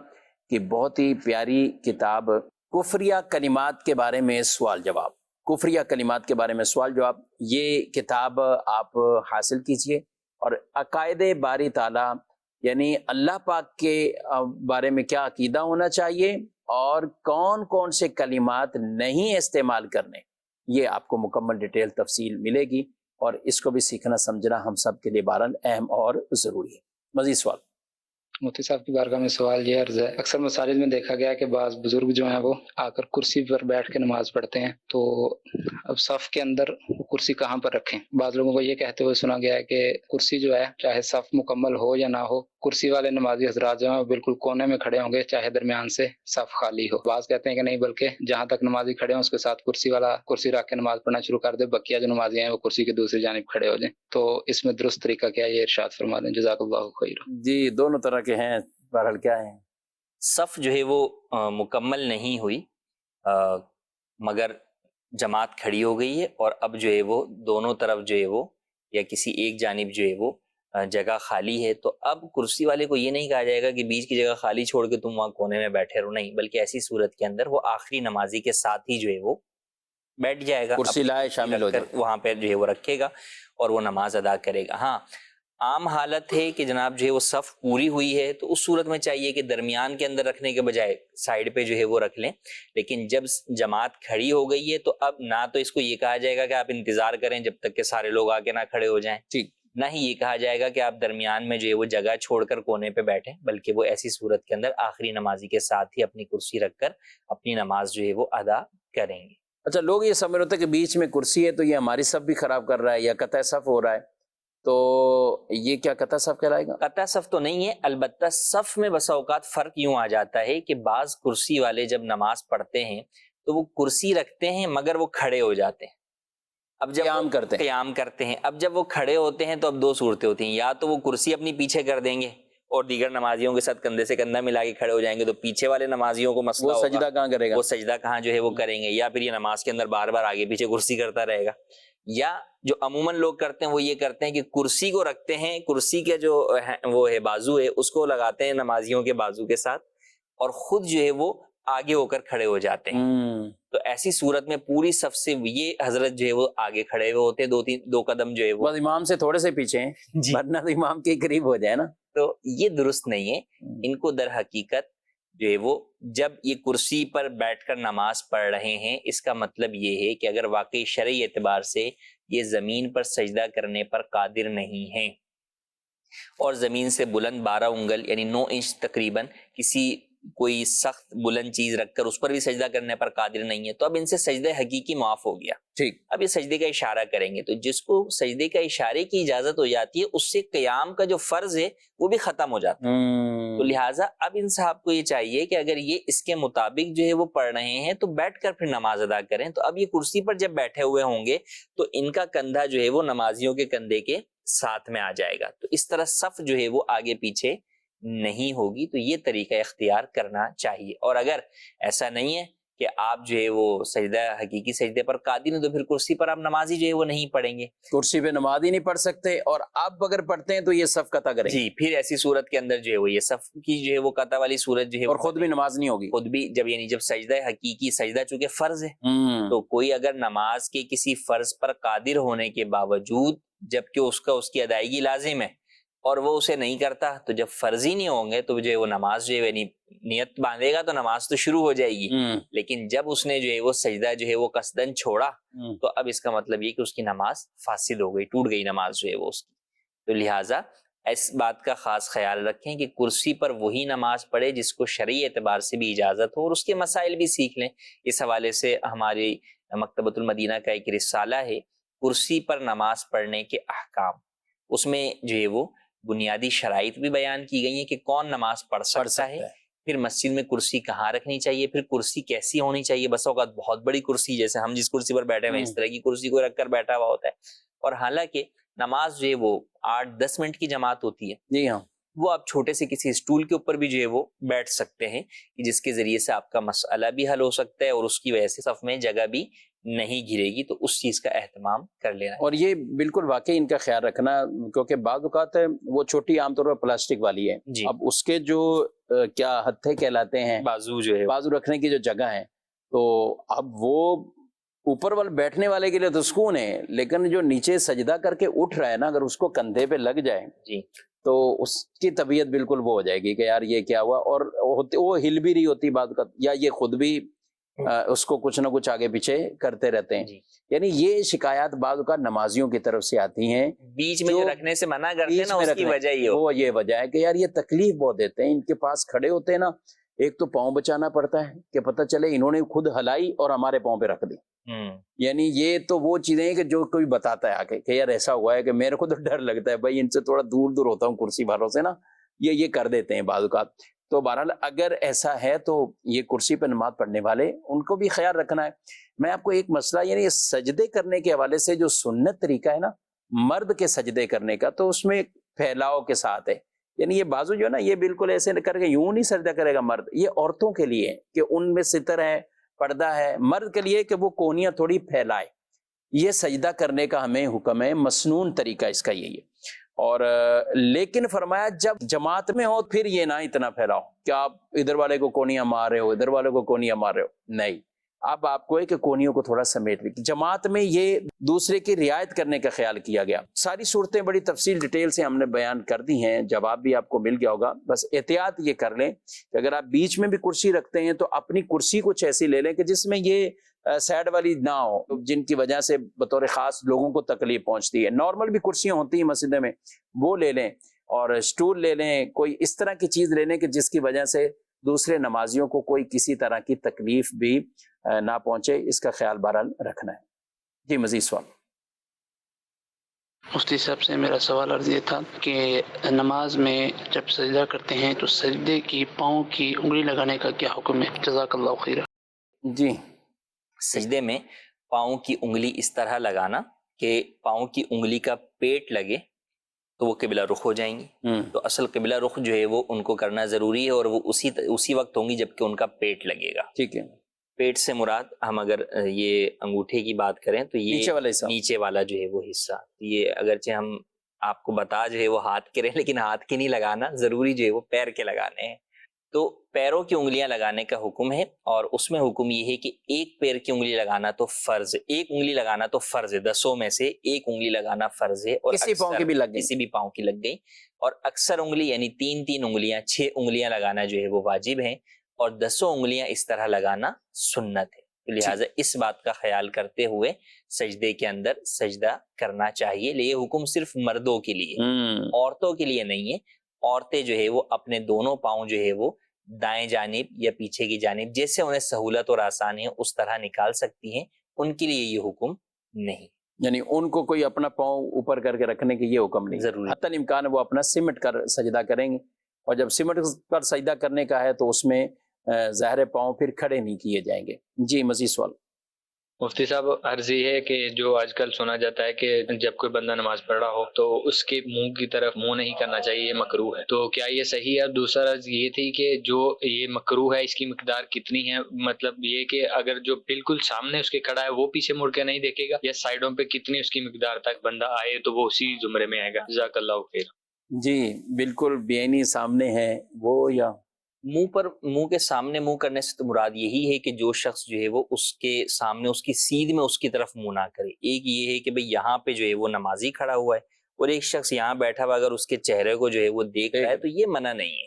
کی بہت ہی پیاری کتاب کفریہ کلمات کے بارے میں سوال جواب، کفریہ کلمات کے بارے میں سوال جواب، یہ کتاب آپ حاصل کیجئے. اور عقائد باری تعالیٰ یعنی اللہ پاک کے بارے میں کیا عقیدہ ہونا چاہیے اور کون کون سے کلمات نہیں استعمال کرنے، یہ آپ کو مکمل ڈیٹیل تفصیل ملے گی. اور اس کو بھی سیکھنا سمجھنا ہم سب کے لیے بہرحال اہم اور ضروری ہے. مزید سوال؟ مفتی صاحب کی بارگاہ میں سوال یہ عرض ہے، اکثر مساجد میں دیکھا گیا کہ بعض بزرگ جو ہیں وہ آ کر کرسی پر بیٹھ کے نماز پڑھتے ہیں، تو اب صف کے اندر کرسی کہاں پر رکھیں؟ بعض لوگوں کو یہ کہتے ہوئے سنا گیا ہے کہ کرسی جو ہے چاہے صف مکمل ہو یا نہ ہو، کرسی والے نمازی حضرات جو ہیں وہ بالکل کونے میں کھڑے ہوں گے چاہے درمیان سے صف خالی ہو. بعض کہتے ہیں کہ نہیں، بلکہ جہاں تک نمازی کھڑے ہوں اس کے ساتھ کرسی والا کرسی رکھ کے نماز پڑھنا شروع کر دے، بقیہ جو نمازی ہیں وہ کرسی کی دوسری جانب کھڑے ہو جائیں. تو اس میں درست طریقہ کیا ہے، یہ ارشاد فرما دیں، جزاک اللہ خیر. جی دونوں طرح کے ہیں، بہرحال کیا ہیں؟ صف جو ہے وہ مکمل نہیں ہوئی، مگر جماعت کھڑی ہو گئی ہے، اور اب جو ہے وہ دونوں طرف جو ہے وہ یا کسی ایک جانب جو ہے وہ جگہ خالی ہے. تو اب کرسی والے کو یہ نہیں کہا جائے گا کہ بیچ کی جگہ خالی چھوڑ کے تم وہاں کونے میں بیٹھے رہو، نہیں، بلکہ ایسی صورت کے اندر وہ آخری نمازی کے ساتھ ہی جو ہے وہ بیٹھ جائے گا، کرسی لائے شامل ہو جائے، وہاں پہ جو ہے وہ رکھے گا اور وہ نماز ادا کرے گا. ہاں عام حالت ہے کہ جناب جو ہے وہ صف پوری ہوئی ہے تو اس صورت میں چاہیے کہ درمیان کے اندر رکھنے کے بجائے سائیڈ پہ جو ہے وہ رکھ لیں. لیکن جب جماعت کھڑی ہو گئی ہے تو اب نہ تو اس کو یہ کہا جائے گا کہ آپ انتظار کریں جب تک کہ سارے لوگ آ کے نہ کھڑے ہو جائیں، ٹھیک، نہ ہی یہ کہا جائے گا کہ آپ درمیان میں جو ہے وہ جگہ چھوڑ کر کونے پہ بیٹھیں، بلکہ وہ ایسی صورت کے اندر آخری نمازی کے ساتھ ہی اپنی کرسی رکھ کر اپنی نماز جو ہے وہ ادا کریں گے۔ اچھا، لوگ یہ سمجھ رہے ہوتے ہیں کہ بیچ میں کرسی ہے تو یہ ہماری صف بھی خراب کر رہا ہے یا قطع صف ہو رہا ہے، تو یہ کیا قطع صف کہلائے گا؟ قطع صف تو نہیں ہے، البتہ صف میں بسا اوقات فرق یوں آ جاتا ہے کہ بعض کرسی والے جب نماز پڑھتے ہیں تو وہ کرسی رکھتے ہیں مگر وہ کھڑے ہو جاتے ہیں، اب جب قیام کرتے ہیں، اب جب وہ کھڑے ہوتے ہیں تو اب دو صورتیں ہوتی ہیں، یا تو وہ کرسی اپنی پیچھے کر دیں گے اور دیگر نمازیوں کے ساتھ کندھے سے کندھا ملا کے کھڑے ہو جائیں گے، تو پیچھے والے نمازیوں کو مسئلہ وہ سجدہ کہاں کرے گا؟ وہ سجدہ کہاں جو ہے وہ کریں گے، یا پھر یہ نماز کے اندر بار بار آگے پیچھے کرسی کرتا رہے گا، یا جو عموماً لوگ کرتے ہیں وہ یہ کرتے ہیں کہ کرسی کو رکھتے ہیں، کرسی کے جو وہ ہے بازو ہے اس کو لگاتے ہیں نمازیوں کے بازو کے ساتھ اور خود جو ہے وہ آگے ہو کر کھڑے ہو جاتے ہیں۔ تو ایسی صورت میں پوری صف سے یہ حضرت جو ہے وہ آگے کھڑے ہوئے ہوتے ہیں، دو قدم جو ہے وہ بس امام سے تھوڑے سے پیچھے ہیں، ورنہ تو امام کے قریب ہو جائے نا۔ تو یہ درست نہیں ہے، ان کو در حقیقت جو ہے وہ جب یہ کرسی پر بیٹھ کر نماز پڑھ رہے ہیں اس کا مطلب یہ ہے کہ اگر واقعی شرعی اعتبار سے یہ زمین پر سجدہ کرنے پر قادر نہیں ہیں اور زمین سے بلند 12 انگل یعنی 9 انچ تقریباً کسی کوئی سخت بلند چیز رکھ کر اس پر بھی سجدہ کرنے پر قادر نہیں ہے، تو اب ان سے سجدہ حقیقی معاف ہو گیا۔ ٹھیک، اب یہ سجدے کا اشارہ کریں گے، تو جس کو سجدے کا اشارے کی اجازت ہو جاتی ہے اس سے قیام کا جو فرض ہے وہ بھی ختم ہو جاتا ہے۔ تو لہٰذا اب ان صاحب کو یہ چاہیے کہ اگر یہ اس کے مطابق جو ہے وہ پڑھ رہے ہیں تو بیٹھ کر پھر نماز ادا کریں۔ تو اب یہ کرسی پر جب بیٹھے ہوئے ہوں گے تو ان کا کندھا جو ہے وہ نمازیوں کے کندھے کے ساتھ میں آ جائے گا، تو اس طرح صف جو ہے وہ آگے پیچھے نہیں ہوگی، تو یہ طریقہ اختیار کرنا چاہیے۔ اور اگر ایسا نہیں ہے کہ آپ جو ہے وہ سجدہ حقیقی سجدے پر قادر ہیں تو پھر کرسی پر آپ نمازی جو ہے وہ نہیں پڑھیں گے، کرسی پہ نماز ہی نہیں پڑھ سکتے، اور آپ اگر پڑھتے ہیں تو یہ صف قطع کریں جی، پھر ایسی صورت کے اندر جو ہے وہ یہ صف کی جو ہے وہ قطع والی صورت جو ہے اور خود بھی نماز نہیں ہوگی۔ خود بھی جب سجدہ حقیقی سجدہ چونکہ فرض ہے، تو کوئی اگر نماز کے کسی فرض پر قادر ہونے کے باوجود جبکہ اس کی ادائیگی لازم ہے اور وہ اسے نہیں کرتا، تو جب فرض ہی نہیں ہوں گے تو جو ہے وہ نماز جو ہے نیت باندھے گا تو نماز تو شروع ہو جائے گی، لیکن جب اس نے جو ہے وہ سجدہ جو ہے وہ قصدن چھوڑا تو اب اس کا مطلب یہ کہ اس کی نماز فاسد ہو گئی، ٹوٹ گئی نماز جو ہے وہ اس کی۔ تو لہٰذا اس بات کا خاص خیال رکھیں کہ کرسی پر وہی نماز پڑھے جس کو شرعی اعتبار سے بھی اجازت ہو، اور اس کے مسائل بھی سیکھ لیں۔ اس حوالے سے ہماری مکتبۃ المدینہ کا ایک رسالہ ہے کرسی پر نماز پڑھنے کے احکام، اس میں جو ہے وہ بنیادی شرائط بھی بیان کی گئی ہیں کہ کون نماز پڑھ سکتا ہے، پھر مسجد میں کرسی کہاں رکھنی چاہیے، پھر کرسی کیسی ہونی چاہیے۔ بس اوقات بہت بڑی کرسی جیسے ہم جس کرسی پر بیٹھے ہوئے اس طرح کی کرسی کو رکھ کر بیٹھا ہوا ہوتا ہے، اور حالانکہ نماز جو ہے وہ 8-10 منٹ کی جماعت ہوتی ہے، جی ہاں، وہ آپ چھوٹے سے کسی اسٹول کے اوپر بھی جو ہے وہ بیٹھ سکتے ہیں جس کے ذریعے سے آپ کا مسئلہ بھی حل ہو سکتا ہے اور اس کی وجہ سے صف میں جگہ بھی نہیں گھرے گی، تو اس چیز کا اہتمام کر لینا۔ اور یہ بالکل واقعی ان کا خیال رکھنا، کیونکہ بعض اوقات وہ چھوٹی عام طور پر پلاسٹک والی ہے، جی، اب اس کے جو کیا ہتھے کہلاتے ہیں، بازو جو ہے بازو رکھنے کی جو جگہ ہے، تو اب وہ اوپر والے بیٹھنے والے کے لیے تو سکون ہے، لیکن جو نیچے سجدہ کر کے اٹھ رہا ہے نا، اگر اس کو کندھے پہ لگ جائے جی تو اس کی طبیعت بالکل وہ ہو جائے گی کہ یار یہ کیا ہوا، اور وہ ہل بھی رہی ہوتی بات کا، یا یہ خود بھی اس کو کچھ نہ کچھ آگے پیچھے کرتے رہتے ہیں۔ جی، یعنی یہ شکایات بعض اوقات نمازیوں کی طرف سے آتی ہیں، بیچ میں جو رکھنے سے منع کرتے ہیں نا، اس کی وجہ یہ وجہ ہے کہ یار یہ تکلیف بہت دیتے ہیں، ان کے پاس کھڑے ہوتے ہیں نا، ایک تو پاؤں بچانا پڑتا ہے کہ پتہ چلے انہوں نے خود ہلائی اور ہمارے پاؤں پہ رکھ دی، یعنی یہ تو وہ چیزیں ہیں کہ جو کوئی بتاتا ہے آگے کہ یار ایسا ہوا ہے کہ میرے کو تو ڈر لگتا ہے بھائی ان سے تھوڑا دور دور ہوتا ہوں کرسی والوں سے نا، یہ کر دیتے ہیں بعض اوقات۔ تو بہرحال اگر ایسا ہے تو یہ کرسی پہ نماز پڑھنے والے ان کو بھی خیال رکھنا ہے۔ میں آپ کو ایک مسئلہ، یعنی سجدے کرنے کے حوالے سے جو سنت طریقہ ہے نا مرد کے سجدے کرنے کا، تو اس میں پھیلاؤ کے ساتھ ہے، یعنی یہ بازو جو ہے نا یہ بالکل ایسے کر کے یوں نہیں سجدہ کرے گا مرد، یہ عورتوں کے لیے ہے کہ ان میں ستر ہے، پردہ ہے، مرد کے لیے کہ وہ کونیاں تھوڑی پھیلائے، یہ سجدہ کرنے کا ہمیں حکم ہے، مسنون طریقہ اس کا یہی ہے۔ اور لیکن فرمایا جب جماعت میں ہو پھر یہ نہ اتنا پھیلاؤ کہ آپ ادھر والے کو کونیاں مار رہے ہو، ادھر والے کو کونیاں مار رہے ہو، نہیں، اب آپ کو ہے کہ کونیوں کو تھوڑا سمیٹ لیں۔ جماعت میں یہ دوسرے کی رعایت کرنے کا خیال کیا گیا۔ ساری صورتیں بڑی تفصیل ڈیٹیل سے ہم نے بیان کر دی ہیں، جواب بھی آپ کو مل گیا ہوگا، بس احتیاط یہ کر لیں کہ اگر آپ بیچ میں بھی کرسی رکھتے ہیں تو اپنی کرسی کچھ ایسی لے لیں کہ جس میں یہ سیڈ والی نہ ہو جن کی وجہ سے بطور خاص لوگوں کو تکلیف پہنچتی ہے. نارمل بھی کرسیاں ہوتی ہیں مسجد میں، وہ لے لیں، اور اسٹول لے لیں، کوئی اس طرح کی چیز لے لیں کہ جس کی وجہ سے دوسرے نمازیوں کو کوئی کسی طرح کی تکلیف بھی نہ پہنچے. اس کا خیال بہرحال رکھنا ہے. جی مزید سوال. مفتی صاحب سے میرا سوال عرض یہ تھا کہ نماز میں جب سجدہ کرتے ہیں تو سجدے کی پاؤں کی انگلی لگانے کا کیا حکم ہے؟ جزاک اللہ خیر. جی سجدے میں پاؤں کی انگلی اس طرح لگانا کہ پاؤں کی انگلی کا پیٹ لگے تو وہ قبلہ رخ ہو جائیں گی. تو اصل قبلہ رخ جو ہے وہ ان کو کرنا ضروری ہے، اور وہ اسی وقت ہوں گی جبکہ ان کا پیٹ لگے گا. ٹھیک ہے. پیٹ سے مراد ہم اگر یہ انگوٹھے کی بات کریں تو یہ نیچے والا حصہ، نیچے والا جو ہے وہ حصہ. یہ اگرچہ ہم آپ کو بتا جو ہے وہ ہاتھ کے رہے، لیکن ہاتھ کے نہیں لگانا، ضروری جو ہے وہ پیر کے لگانے ہیں. تو پیروں کی انگلیاں لگانے کا حکم ہے، اور اس میں حکم یہ ہے کہ ایک پیر کی انگلی لگانا تو فرض ہے، ایک انگلی لگانا تو فرض ہے، 10 میں سے ایک انگلی لگانا فرض ہے. اور کسی پاؤں کی بھی لگ گئی، کسی بھی پاؤں کی لگ گئی. اور اکثر انگلی یعنی 3 انگلیاں، 6 انگلیاں لگانا جو ہے وہ واجب ہیں، اور 10 انگلیاں اس طرح لگانا سنت ہے. لہٰذا اس بات کا خیال کرتے ہوئے سجدے کے اندر سجدہ کرنا چاہیے. یہ حکم صرف مردوں کے لیے، عورتوں کے لیے نہیں ہے. عورتیں جو ہے وہ اپنے دونوں پاؤں جو ہے وہ دائیں جانب یا پیچھے کی جانب جیسے انہیں سہولت اور آسانی ہے اس طرح نکال سکتی ہیں. ان کے لیے یہ حکم نہیں، یعنی ان کو کوئی اپنا پاؤں اوپر کر کے رکھنے کی یہ حکم نہیں. ضروری حتی الامکان وہ اپنا سمٹ کر سجدہ کریں گے، اور جب سمٹ کر سجدہ کرنے کا ہے تو اس میں ظاہر پاؤں پھر کھڑے نہیں کیے جائیں گے. جی مزید سوال. مفتی صاحب عرض یہ ہے کہ جو آج کل سنا جاتا ہے کہ جب کوئی بندہ نماز پڑھ رہا ہو تو اس کے منہ کی طرف منہ نہیں کرنا چاہیے، یہ مکروہ ہے، تو کیا یہ صحیح ہے؟ دوسرا عرض یہ تھی کہ جو یہ مکروہ ہے اس کی مقدار کتنی ہے؟ مطلب یہ کہ اگر جو بالکل سامنے اس کے کھڑا ہے وہ پیچھے مڑ کے نہیں دیکھے گا، یا سائڈوں پہ کتنی اس کی مقدار تک بندہ آئے تو وہ اسی زمرے میں آئے گا؟ جزاک اللہ خیر. جی بالکل بینی سامنے ہے وہ، یا منہ کے سامنے منہ کرنے سے تو مراد یہی ہے کہ جو شخص جو ہے وہ اس کے سامنے اس کی سیدھ میں اس کی طرف منہ نہ کرے. ایک یہ ہے کہ بھئی یہاں پہ جو ہے وہ نمازی کھڑا ہوا ہے اور ایک شخص یہاں بیٹھا ہوا اگر اس کے چہرے کو جو ہے وہ دیکھ رہا ہے تو یہ منع نہیں ہے.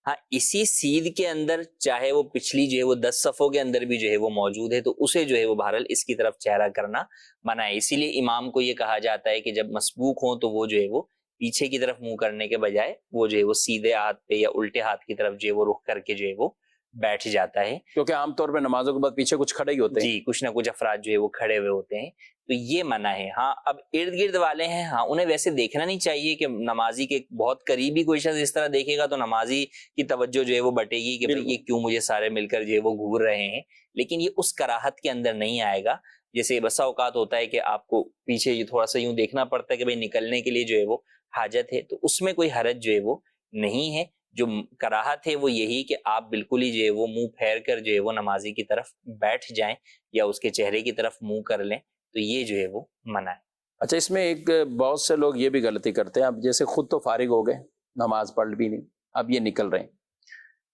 ہاں اسی سیدھ کے اندر چاہے وہ پچھلی جو ہے وہ 10 صفوں کے اندر بھی جو ہے وہ موجود ہے تو اسے جو ہے وہ بہرحال اس کی طرف چہرہ کرنا منع ہے. اسی لیے امام کو یہ کہا جاتا ہے کہ جب مسبوق ہوں تو وہ جو ہے وہ پیچھے کی طرف منہ کرنے کے بجائے وہ جو ہے وہ سیدھے ہاتھ پہ یا الٹے ہاتھ کی طرف جو ہے وہ رخ کر کے جو ہے وہ بیٹھ جاتا ہے. کیونکہ عام طور پہ نمازوں کے بعد پیچھے کچھ کھڑے ہی ہوتے ہیں. جی کچھ نہ کچھ افراد جو ہے وہ کھڑے ہوئے ہوتے ہیں تو یہ منع ہے. ہاں اب ارد گرد والے ہیں، ہاں انہیں ویسے دیکھنا نہیں چاہیے کہ نمازی کے بہت قریبی کوئی شخص اس طرح دیکھے گا تو نمازی کی توجہ جو ہے وہ بٹے گی کہ یہ کیوں مجھے سارے مل کر جو ہے وہ گھور رہے ہیں. لیکن یہ اس کراہت کے اندر نہیں آئے گا. جیسے بسا اوقات ہوتا ہے کہ آپ کو پیچھے یہ تھوڑا سا یوں دیکھنا پڑتا ہے کہ بھئی نکلنے کے لیے جو ہے وہ حاجت ہے، تو اس میں کوئی حرج جو ہے وہ نہیں ہے. جو کراہت ہے وہ یہی کہ آپ بالکل ہی جو ہے وہ منہ پھیر کر جو ہے وہ نمازی کی طرف بیٹھ جائیں یا اس کے چہرے کی طرف منہ کر لیں تو یہ جو ہے وہ منع ہے. اچھا اس میں ایک بہت سے لوگ یہ بھی غلطی کرتے ہیں، اب جیسے خود تو فارغ ہو گئے، نماز پڑھ بھی نہیں، اب یہ نکل رہے ہیں.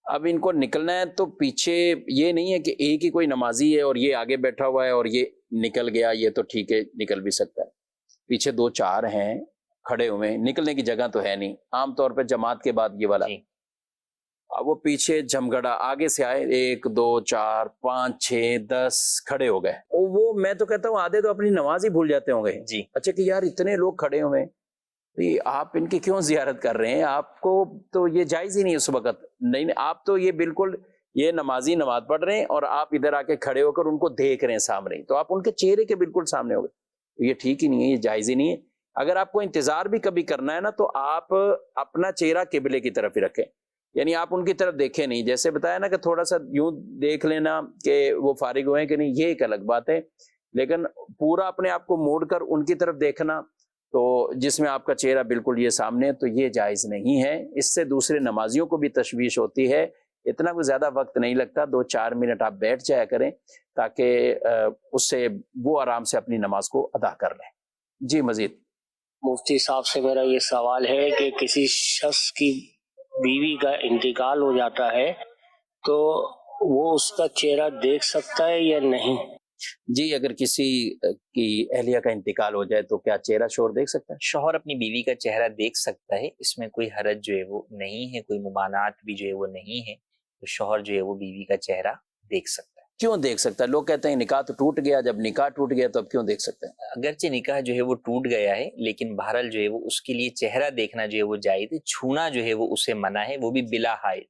اب ان کو نکلنا ہے تو پیچھے یہ نہیں ہے کہ ایک ہی کوئی نمازی ہے اور یہ آگے بیٹھا ہوا ہے اور یہ نکل گیا، یہ تو ٹھیک ہے نکل بھی سکتا ہے. پیچھے 2-4 ہیں کھڑے ہوئے ہیں، نکلنے کی جگہ تو ہے نہیں. عام طور پہ جماعت کے بعد یہ والا اب وہ پیچھے جمگڑا آگے سے آئے 1 2 4 5 6 10 کھڑے ہو گئے. وہ میں تو کہتا ہوں آدھے تو اپنی نماز ہی بھول جاتے ہوں گے. جی اچھا کہ یار اتنے لوگ کھڑے ہوئے ہیں، آپ ان کی کیوں زیارت کر رہے ہیں؟ آپ کو تو یہ جائز ہی نہیں اس وقت. نہیں آپ تو یہ بالکل یہ نمازی نماز پڑھ رہے ہیں اور آپ ادھر آ کے کھڑے ہو کر ان کو دیکھ رہے ہیں سامنے، تو آپ ان کے چہرے کے بالکل سامنے ہو گئے. یہ ٹھیک ہی نہیں ہے، یہ جائز ہی نہیں ہے. اگر آپ کو انتظار بھی کبھی کرنا ہے نا تو آپ اپنا چہرہ قبلے کی طرف ہی رکھیں، یعنی آپ ان کی طرف دیکھیں نہیں. جیسے بتایا نا کہ تھوڑا سا یوں دیکھ لینا کہ وہ فارغ ہوئے کہ نہیں، یہ ایک الگ بات ہے. لیکن پورا اپنے آپ کو موڑ کر ان کی طرف دیکھنا تو جس میں آپ کا چہرہ بالکل یہ سامنے، تو یہ جائز نہیں ہے. اس سے دوسرے نمازیوں کو بھی تشویش ہوتی ہے. اتنا کوئی زیادہ وقت نہیں لگتا، 2-4 منٹ آپ بیٹھ جایا کریں تاکہ اس سے وہ آرام سے اپنی نماز کو ادا کر لیں. جی مزید. مفتی صاحب سے میرا یہ سوال ہے کہ کسی شخص کی بیوی کا انتقال ہو جاتا ہے تو وہ اس کا چہرہ دیکھ سکتا ہے یا نہیں؟ جی اگر کسی کی اہلیہ کا انتقال ہو جائے تو کیا چہرہ شوہر دیکھ سکتا ہے؟ شوہر اپنی بیوی کا چہرہ دیکھ سکتا ہے، اس میں کوئی حرج جو ہے وہ نہیں ہے، کوئی ممانعت بھی جو ہے وہ نہیں ہے. تو شوہر جو ہے وہ بیوی کا چہرہ دیکھ سکتا ہے. کیوں دیکھ سکتا ہے؟ لوگ کہتے ہیں نکاح تو ٹوٹ گیا، جب نکاح ٹوٹ گیا تو اب کیوں دیکھ سکتے ہیں؟ اگرچہ نکاح جو ہے وہ ٹوٹ گیا ہے، لیکن بہرحال جو ہے وہ اس کے لیے چہرہ دیکھنا جو ہے وہ جائز ہے، چھونا جو ہے وہ اسے منع ہے، وہ بھی بلا حائل۔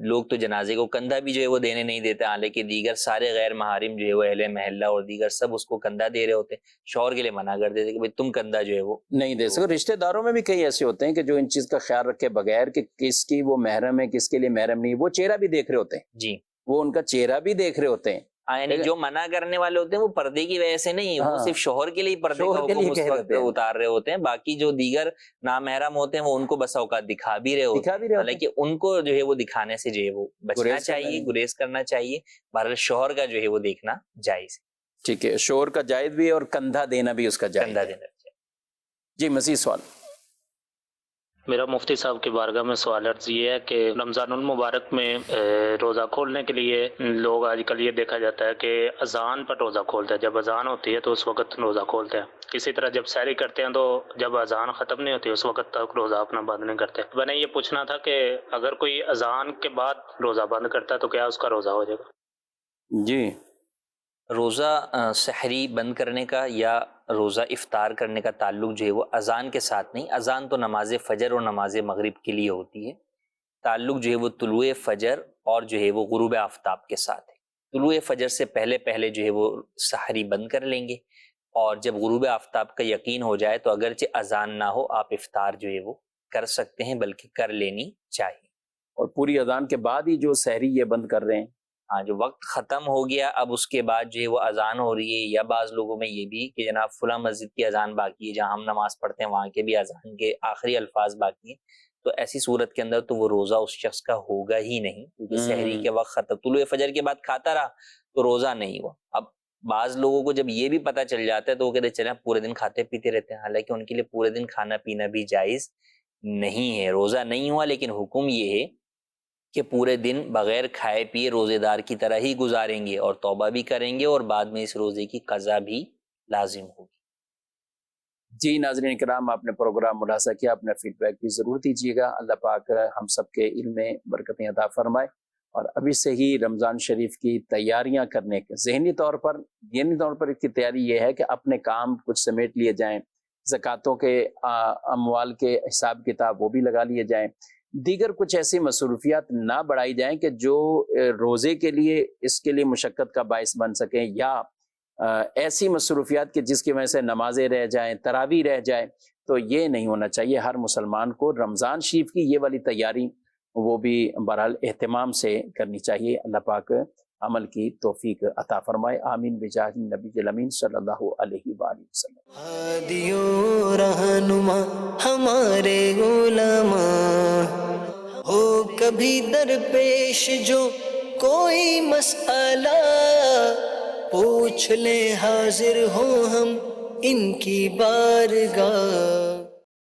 لوگ تو جنازے کو کندھا بھی جو ہے وہ دینے نہیں دیتے، حالانکہ دیگر سارے غیر محارم جو ہے وہ اہل محلہ اور دیگر سب اس کو کندھا دے رہے ہوتے ہیں، شوہر کے لیے منع کر دیتے کہ بھئی تم کندھا جو ہے وہ نہیں دے سکتے۔ رشتہ داروں میں بھی کئی ایسے ہوتے ہیں کہ جو ان چیز کا خیال رکھے بغیر کہ کس کی وہ محرم ہے، کس کے لیے محرم نہیں، وہ چہرہ بھی دیکھ رہے ہوتے ہیں، جی، وہ ان کا چہرہ بھی دیکھ رہے ہوتے ہیں۔ یعنی جو منع کرنے والے ہوتے ہیں وہ پردے کی وجہ سے نہیں، وہ ہاں، صرف شوہر کے لیے پردے شوہر کا کے حکم لیے اس کہہ وقت دیتے ہیں۔ اتار رہے ہوتے ہیں، باقی جو دیگر نامحرم ہوتے ہیں وہ ان کو بسا اوقات دکھا بھی رہے ہوتے ہیں، حالانکہ ان کو جو ہے وہ دکھانے سے جو ہے وہ بچنا چاہیے، گریز کرنا چاہیے، بہرحال شوہر کا جو ہے وہ دیکھنا جائز ہے۔ ٹھیک ہے، شوہر کا جائز بھی ہے اور کندھا دینا بھی اس کا جائز کندھا ہے۔ دینا چاہیے۔ جی مزید سوال۔ میرا مفتی صاحب کی بارگاہ میں سوال عرض یہ ہے کہ رمضان المبارک میں روزہ کھولنے کے لیے لوگ آج کل یہ دیکھا جاتا ہے کہ اذان پر روزہ کھولتے ہیں، جب اذان ہوتی ہے تو اس وقت روزہ کھولتے ہیں، اسی طرح جب سحری کرتے ہیں تو جب اذان ختم نہیں ہوتی اس وقت تک روزہ اپنا بند نہیں کرتے۔ میں نے یہ پوچھنا تھا کہ اگر کوئی اذان کے بعد روزہ بند کرتا ہے تو کیا اس کا روزہ ہو جائے گا؟ جی، روزہ سحری بند کرنے کا یا روزہ افطار کرنے کا تعلق جو ہے وہ اذان کے ساتھ نہیں، اذان تو نماز فجر اور نماز مغرب کے لیے ہوتی ہے، تعلق جو ہے وہ طلوع فجر اور جو ہے وہ غروب آفتاب کے ساتھ ہے۔ طلوع فجر سے پہلے پہلے جو ہے وہ سحری بند کر لیں گے، اور جب غروب آفتاب کا یقین ہو جائے تو اگرچہ اذان نہ ہو آپ افطار جو ہے وہ کر سکتے ہیں، بلکہ کر لینی چاہیے۔ اور پوری اذان کے بعد ہی جو سحری یہ بند کر رہے ہیں؟ ہاں، جو وقت ختم ہو گیا اب اس کے بعد جو ہے وہ اذان ہو رہی ہے، یا بعض لوگوں میں یہ بھی کہ جناب فلاں مسجد کی اذان باقی ہے جہاں ہم نماز پڑھتے ہیں وہاں کے بھی اذان کے آخری الفاظ باقی ہیں، تو ایسی صورت کے اندر تو وہ روزہ اس شخص کا ہوگا ہی نہیں، کیونکہ سحری کے وقت ختم، طلوع فجر کے بعد کھاتا رہا تو روزہ نہیں ہوا۔ اب بعض لوگوں کو جب یہ بھی پتہ چل جاتا ہے تو وہ کہتے ہیں چلیں پورے دن کھاتے پیتے رہتے ہیں، حالانکہ ان کے لیے پورے دن کھانا پینا بھی جائز نہیں ہے، روزہ نہیں ہوا لیکن حکم یہ ہے کہ پورے دن بغیر کھائے پیے روزے دار کی طرح ہی گزاریں گے، اور توبہ بھی کریں گے، اور بعد میں اس روزے کی قضا بھی لازم ہوگی۔ جی ناظرین کرام، آپ نے پروگرام ملاحظہ کیا، اپنا فیڈ بیک بھی ضرور دیجیے گا۔ اللہ پاک ہم سب کے علم میں برکتیں عطا فرمائے، اور ابھی سے ہی رمضان شریف کی تیاریاں کرنے کے ذہنی طور پر اس کی تیاری یہ ہے کہ اپنے کام کچھ سمیٹ لیے جائیں، زکوٰۃوں کے اموال کے حساب کتاب وہ بھی لگا لیے جائیں، دیگر کچھ ایسی مصروفیات نہ بڑھائی جائیں کہ جو روزے کے لیے اس کے لیے مشقت کا باعث بن سکیں، یا ایسی مصروفیات کہ جس کی وجہ سے نمازیں رہ جائیں، تراویح رہ جائیں، تو یہ نہیں ہونا چاہیے۔ ہر مسلمان کو رمضان شریف کی یہ والی تیاری وہ بھی بہرحال اہتمام سے کرنی چاہیے۔ اللہ پاک عمل کی توفیق عطا فرمائے، آمین بجاہ نبی الامین صلی اللہ علیہ وآلہ وسلم۔ ہادی و رہنما ہمارے علماء، ہو کبھی درپیش جو کوئی مسئلہ، پوچھ لیں حاضر ہوں ہم ان کی بارگاہ۔